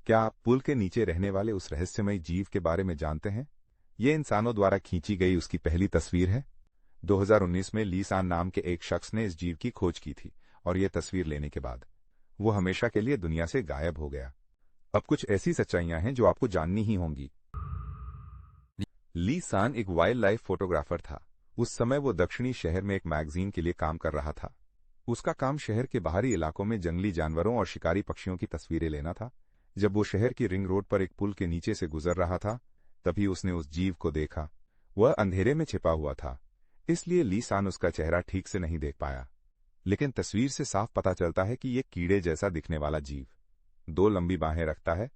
क्या आप पुल के नीचे रहने वाले उस रहस्यमय जीव के बारे में जानते हैं? ये इंसानों द्वारा खींची गई उसकी पहली तस्वीर है। 2019 में ली सान नाम के एक शख्स ने इस जीव की खोज की थी और ये तस्वीर लेने के बाद वो हमेशा के लिए दुनिया से गायब हो गया। अब कुछ ऐसी सच्चाइयां हैं जो आपको जाननी ही होंगी। ली सान एक वाइल्ड लाइफ फोटोग्राफर था। उस समय वो दक्षिणी शहर में एक मैगजीन के लिए काम कर रहा था। उसका काम शहर के बाहरी इलाकों में जंगली जानवरों और शिकारी पक्षियों की तस्वीरें लेना था। जब वो शहर की रिंग रोड पर एक पुल के नीचे से गुजर रहा था, तभी उसने उस जीव को देखा। वह अंधेरे में छिपा हुआ था, इसलिए ली सान उसका चेहरा ठीक से नहीं देख पाया। लेकिन तस्वीर से साफ पता चलता है कि ये कीड़े जैसा दिखने वाला जीव 2 लंबी बाहें रखता है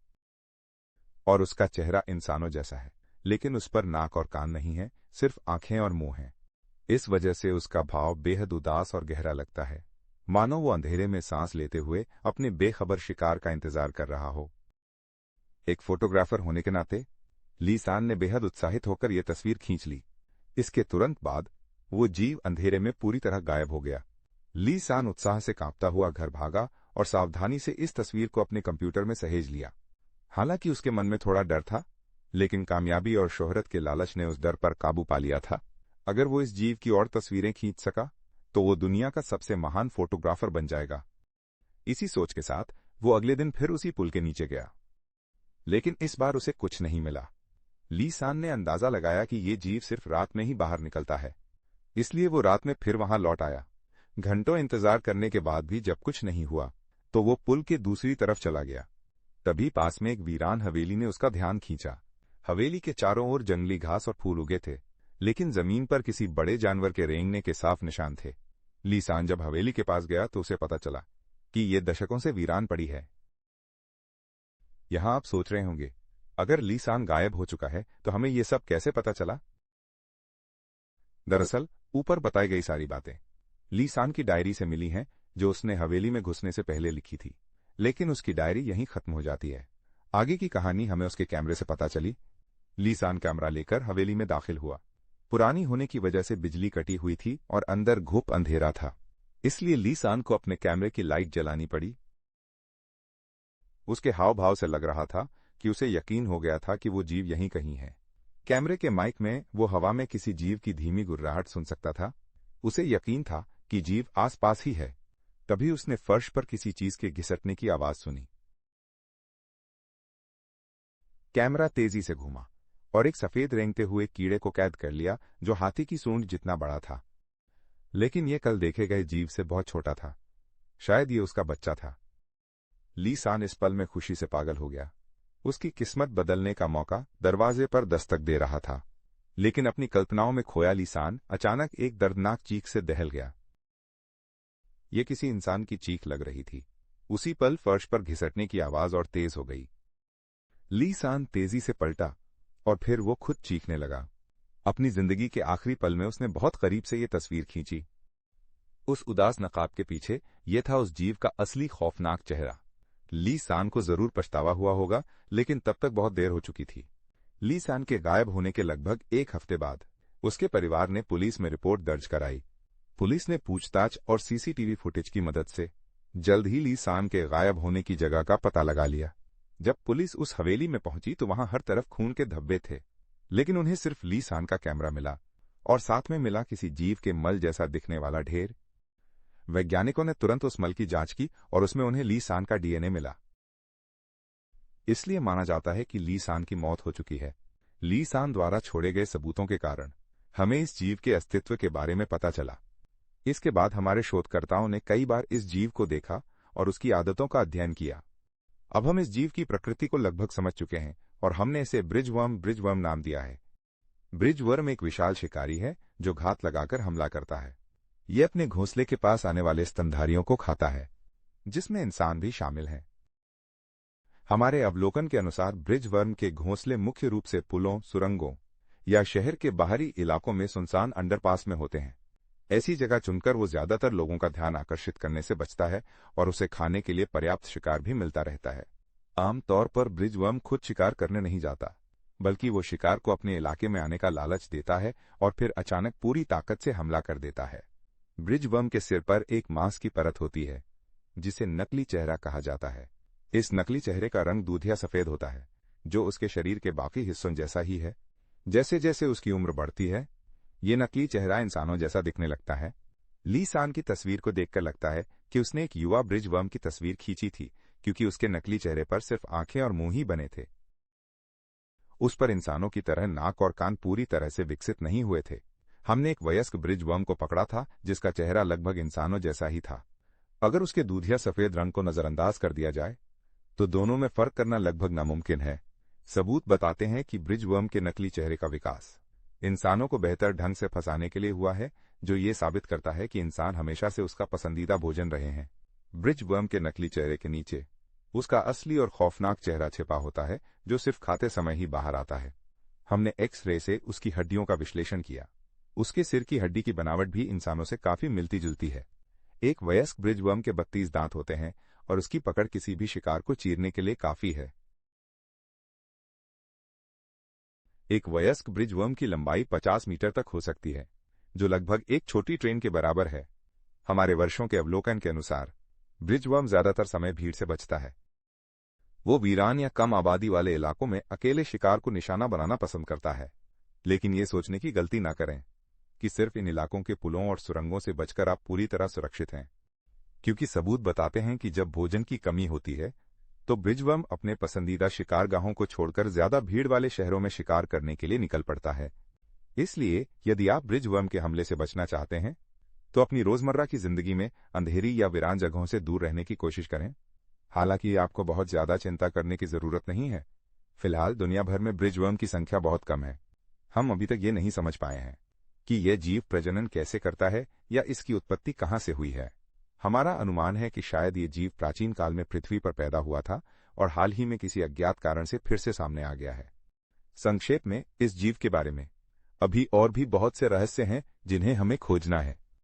और उसका चेहरा इंसानों जैसा है, लेकिन उस पर नाक और कान नहीं है, सिर्फ आंखें और मुंह हैं। इस वजह से उसका भाव बेहद उदास और गहरा लगता है, मानो वो अंधेरे में सांस लेते हुए अपने बेखबर शिकार का इंतजार कर रहा हो। एक फोटोग्राफर होने के नाते ली सान ने बेहद उत्साहित होकर यह तस्वीर खींच ली। इसके तुरंत बाद वो जीव अंधेरे में पूरी तरह गायब हो गया। ली सान उत्साह से कांपता हुआ घर भागा और सावधानी से इस तस्वीर को अपने कंप्यूटर में सहेज लिया। हालांकि उसके मन में थोड़ा डर था, लेकिन कामयाबी और शोहरत के लालच ने उस डर पर काबू पा लिया था। अगर वो इस जीव की और तस्वीरें खींच सका तो वो दुनिया का सबसे महान फोटोग्राफर बन जाएगा। इसी सोच के साथ वो अगले दिन फिर उसी पुल के नीचे गया, लेकिन इस बार उसे कुछ नहीं मिला। ली सान ने अंदाजा लगाया कि ये जीव सिर्फ रात में ही बाहर निकलता है, इसलिए वो रात में फिर वहां लौट आया। घंटों इंतजार करने के बाद भी जब कुछ नहीं हुआ तो वो पुल के दूसरी तरफ चला गया। तभी पास में एक वीरान हवेली ने उसका ध्यान खींचा। हवेली के चारों ओर जंगली घास और फूल उगे थे, लेकिन जमीन पर किसी बड़े जानवर के रेंगने के साफ निशान थे। ली सान जब हवेली के पास गया तो उसे पता चला कि ये दशकों से वीरान पड़ी है। यहां आप सोच रहे होंगे, अगर ली सान गायब हो चुका है तो हमें ये सब कैसे पता चला? दरअसल ऊपर बताई गई सारी बातें ली सान की डायरी से मिली हैं, जो उसने हवेली में घुसने से पहले लिखी थी। लेकिन उसकी डायरी यहीं खत्म हो जाती है। आगे की कहानी हमें उसके कैमरे से पता चली। ली सान कैमरा लेकर हवेली में दाखिल हुआ। पुरानी होने की वजह से बिजली कटी हुई थी और अंदर घुप अंधेरा था, इसलिए ली सान को अपने कैमरे की लाइट जलानी पड़ी। उसके हाव भाव से लग रहा था कि उसे यकीन हो गया था कि वो जीव यहीं कहीं है। कैमरे के माइक में वो हवा में किसी जीव की धीमी गुर्राहट सुन सकता था। उसे यकीन था कि जीव आसपास ही है। तभी उसने फर्श पर किसी चीज के घिसटने की आवाज सुनी। कैमरा तेजी से घूमा और एक सफेद रेंगते हुए कीड़े को कैद कर लिया, जो हाथी की सूंड जितना बड़ा था। लेकिन यह कल देखे गए जीव से बहुत छोटा था। शायद ये उसका बच्चा था। ली सान इस पल में खुशी से पागल हो गया। उसकी किस्मत बदलने का मौका दरवाजे पर दस्तक दे रहा था। लेकिन अपनी कल्पनाओं में खोया ली सान अचानक एक दर्दनाक चीख से दहल गया। यह किसी इंसान की चीख लग रही थी। उसी पल फर्श पर घिसटने की आवाज और तेज हो गई। ली सान तेजी से पलटा और फिर वो खुद चीखने लगा। अपनी जिंदगी के आखिरी पल में उसने बहुत करीब से ये तस्वीर खींची। उस उदास नकाब के पीछे ये था उस जीव का असली खौफनाक चेहरा। ली सान को जरूर पछतावा हुआ होगा, लेकिन तब तक बहुत देर हो चुकी थी। ली सान के गायब होने के लगभग 1 हफ्ते बाद उसके परिवार ने पुलिस में रिपोर्ट दर्ज कराई। पुलिस ने पूछताछ और सीसीटीवी फुटेज की मदद से जल्द ही ली सान के गायब होने की जगह का पता लगा लिया। जब पुलिस उस हवेली में पहुंची तो वहां हर तरफ खून के धब्बे थे, लेकिन उन्हें सिर्फ ली सान का कैमरा मिला और साथ में मिला किसी जीव के मल जैसा दिखने वाला ढेर। वैज्ञानिकों ने तुरंत उस मल की जांच की और उसमें उन्हें ली सान का डीएनए मिला। इसलिए माना जाता है कि ली सान की मौत हो चुकी है। ली सान द्वारा छोड़े गए सबूतों के कारण हमें इस जीव के अस्तित्व के बारे में पता चला। इसके बाद हमारे शोधकर्ताओं ने कई बार इस जीव को देखा और उसकी आदतों का अध्ययन किया। अब हम इस जीव की प्रकृति को लगभग समझ चुके हैं और हमने इसे ब्रिजवर्म नाम दिया है। ब्रिजवर्म एक विशाल शिकारी है जो घात लगाकर हमला करता है। यह अपने घोंसले के पास आने वाले स्तनधारियों को खाता है, जिसमें इंसान भी शामिल हैं। हमारे अवलोकन के अनुसार ब्रिजवर्म के घोंसले मुख्य रूप से पुलों, सुरंगों या शहर के बाहरी इलाकों में सुनसान अंडरपास में होते हैं। ऐसी जगह चुनकर वो ज्यादातर लोगों का ध्यान आकर्षित करने से बचता है और उसे खाने के लिए पर्याप्त शिकार भी मिलता रहता है। आमतौर पर ब्रिजवर्म खुद शिकार करने नहीं जाता, बल्कि वो शिकार को अपने इलाके में आने का लालच देता है और फिर अचानक पूरी ताकत से हमला कर देता है। ब्रिजवर्म के सिर पर एक मांस की परत होती है, जिसे नकली चेहरा कहा जाता है। इस नकली चेहरे का रंग दूधिया सफेद होता है, जो उसके शरीर के बाकी हिस्सों जैसा ही है। जैसे जैसे उसकी उम्र बढ़ती है, ये नकली चेहरा इंसानों जैसा दिखने लगता है। ली सान की तस्वीर को देखकर लगता है कि उसने एक युवा ब्रिज वर्म की तस्वीर खींची थी, क्योंकि उसके नकली चेहरे पर सिर्फ आंखें और मुंह ही बने थे। उस पर इंसानों की तरह नाक और कान पूरी तरह से विकसित नहीं हुए थे। हमने एक वयस्क ब्रिज वर्म को पकड़ा था जिसका चेहरा लगभग इंसानों जैसा ही था। अगर उसके दूधिया सफेद रंग को नजरअंदाज कर दिया जाए तो दोनों में फर्क करना लगभग नामुमकिन है। सबूत बताते हैं कि ब्रिज वर्म के नकली चेहरे का विकास इंसानों को बेहतर ढंग से फंसाने के लिए हुआ है, जो ये साबित करता है कि इंसान हमेशा से उसका पसंदीदा भोजन रहे हैं। ब्रिज वर्म के नकली चेहरे के नीचे उसका असली और खौफनाक चेहरा छिपा होता है, जो सिर्फ खाते समय ही बाहर आता है। हमने एक्स-रे से उसकी हड्डियों का विश्लेषण किया। उसके सिर की हड्डी की बनावट भी इंसानों से काफी मिलती जुलती है। एक वयस्क ब्रिज वर्म के 32 दांत होते हैं और उसकी पकड़ किसी भी शिकार को चीरने के लिए काफी है। एक वयस्क ब्रिज वर्म की लंबाई 50 मीटर तक हो सकती है, जो लगभग एक छोटी ट्रेन के बराबर है। हमारे वर्षों के अवलोकन के अनुसार ब्रिज वर्म ज्यादातर समय भीड़ से बचता है। वो वीरान या कम आबादी वाले इलाकों में अकेले शिकार को निशाना बनाना पसंद करता है। लेकिन ये सोचने की गलती ना करें कि सिर्फ इन इलाकों के पुलों और सुरंगों से बचकर आप पूरी तरह सुरक्षित हैं, क्योंकि सबूत बताते हैं कि जब भोजन की कमी होती है तो ब्रिज वर्म अपने पसंदीदा शिकारगाहों को छोड़कर ज्यादा भीड़ वाले शहरों में शिकार करने के लिए निकल पड़ता है। इसलिए यदि आप ब्रिज वर्म के हमले से बचना चाहते हैं तो अपनी रोजमर्रा की जिंदगी में अंधेरी या वीरान जगहों से दूर रहने की कोशिश करें। हालांकि आपको बहुत ज्यादा चिंता करने की जरूरत नहीं है। फिलहाल दुनिया भर में ब्रिज वर्म की संख्या बहुत कम है। हम अभी तक ये नहीं समझ पाए हैं कि यह जीव प्रजनन कैसे करता है या इसकी उत्पत्ति कहां से हुई है। हमारा अनुमान है कि शायद ये जीव प्राचीन काल में पृथ्वी पर पैदा हुआ था और हाल ही में किसी अज्ञात कारण से फिर से सामने आ गया है। संक्षेप में इस जीव के बारे में अभी और भी बहुत से रहस्य हैं जिन्हें हमें खोजना है।